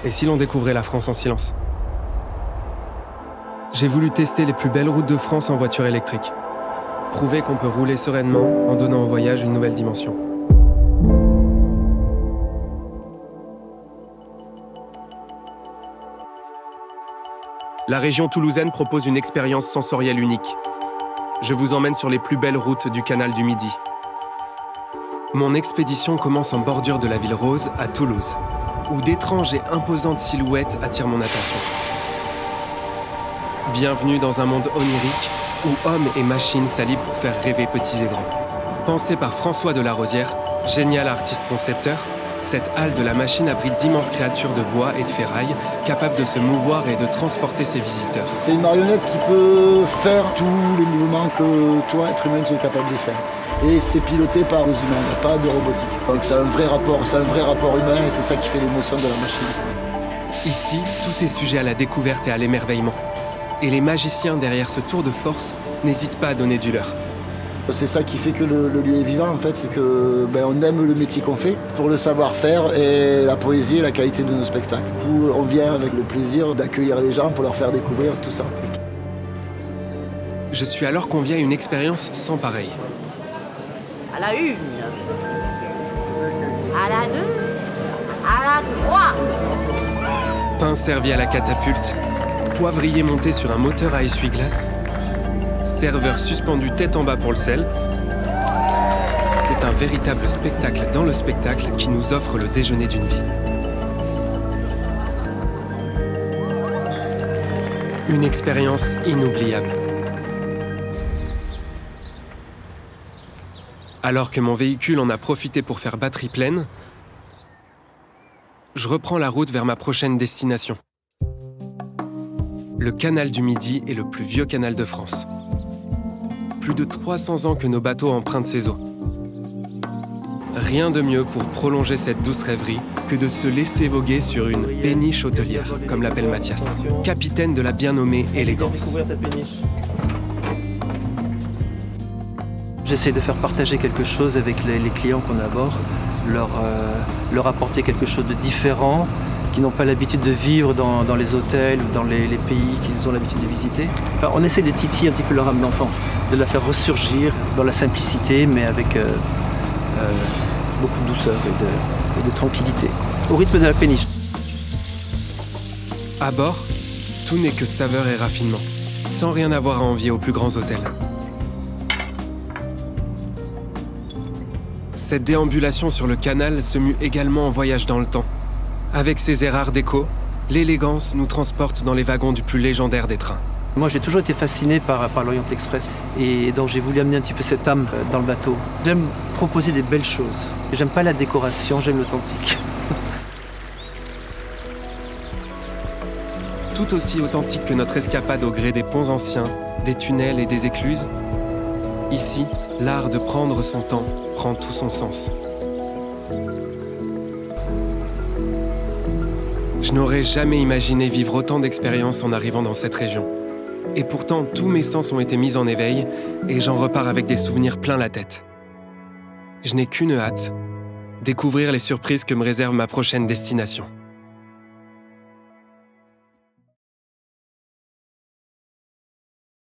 Et si l'on découvrait la France en silence? J'ai voulu tester les plus belles routes de France en voiture électrique. Prouver qu'on peut rouler sereinement en donnant au voyage une nouvelle dimension. La région toulousaine propose une expérience sensorielle unique. Je vous emmène sur les plus belles routes du canal du Midi. Mon expédition commence en bordure de la ville rose, à Toulouse, où d'étranges et imposantes silhouettes attirent mon attention. Bienvenue dans un monde onirique où hommes et machines s'allient pour faire rêver petits et grands. Pensée par François de la Rosière, génial artiste concepteur, cette halle de la machine abrite d'immenses créatures de bois et de ferraille, capables de se mouvoir et de transporter ses visiteurs. C'est une marionnette qui peut faire tous les mouvements que toi, être humain, tu es capable de faire. Et c'est piloté par des humains, il n'y a pas de robotique. Donc c'est un vrai rapport humain et c'est ça qui fait l'émotion de la machine. Ici, tout est sujet à la découverte et à l'émerveillement. Et les magiciens derrière ce tour de force n'hésitent pas à donner du leur. C'est ça qui fait que le lieu est vivant en fait, c'est que on aime le métier qu'on fait pour le savoir-faire et la poésie et la qualité de nos spectacles. Du coup, on vient avec le plaisir d'accueillir les gens pour leur faire découvrir tout ça. Je suis alors convié à une expérience sans pareille. À la 1, à la 2, à la 3. Pain servi à la catapulte, poivrier monté sur un moteur à essuie-glace, serveur suspendu tête en bas pour le sel. C'est un véritable spectacle dans le spectacle qui nous offre le déjeuner d'une vie. Une expérience inoubliable. Alors que mon véhicule en a profité pour faire batterie pleine, je reprends la route vers ma prochaine destination. Le canal du Midi est le plus vieux canal de France. Plus de 300 ans que nos bateaux empruntent ses eaux. Rien de mieux pour prolonger cette douce rêverie que de se laisser voguer sur une péniche hôtelière, comme l'appelle Mathias, capitaine de la bien nommée Élégance. J'essaie de faire partager quelque chose avec les clients qu'on a à bord, leur apporter quelque chose de différent, qui n'ont pas l'habitude de vivre dans les hôtels ou dans les pays qu'ils ont l'habitude de visiter. Enfin, on essaie de titiller un petit peu leur âme d'enfant, de la faire ressurgir dans la simplicité, mais avec beaucoup de douceur et de tranquillité, au rythme de la péniche. À bord, tout n'est que saveur et raffinement, sans rien avoir à envier aux plus grands hôtels. Cette déambulation sur le canal se mue également en voyage dans le temps. Avec ses airs art déco, l'Élégance nous transporte dans les wagons du plus légendaire des trains. Moi, j'ai toujours été fasciné par l'Orient Express et donc j'ai voulu amener un petit peu cette âme dans le bateau. J'aime proposer des belles choses. J'aime pas la décoration, j'aime l'authentique. Tout aussi authentique que notre escapade au gré des ponts anciens, des tunnels et des écluses, ici, l'art de prendre son temps prend tout son sens. Je n'aurais jamais imaginé vivre autant d'expériences en arrivant dans cette région. Et pourtant, tous mes sens ont été mis en éveil et j'en repars avec des souvenirs plein la tête. Je n'ai qu'une hâte, découvrir les surprises que me réserve ma prochaine destination.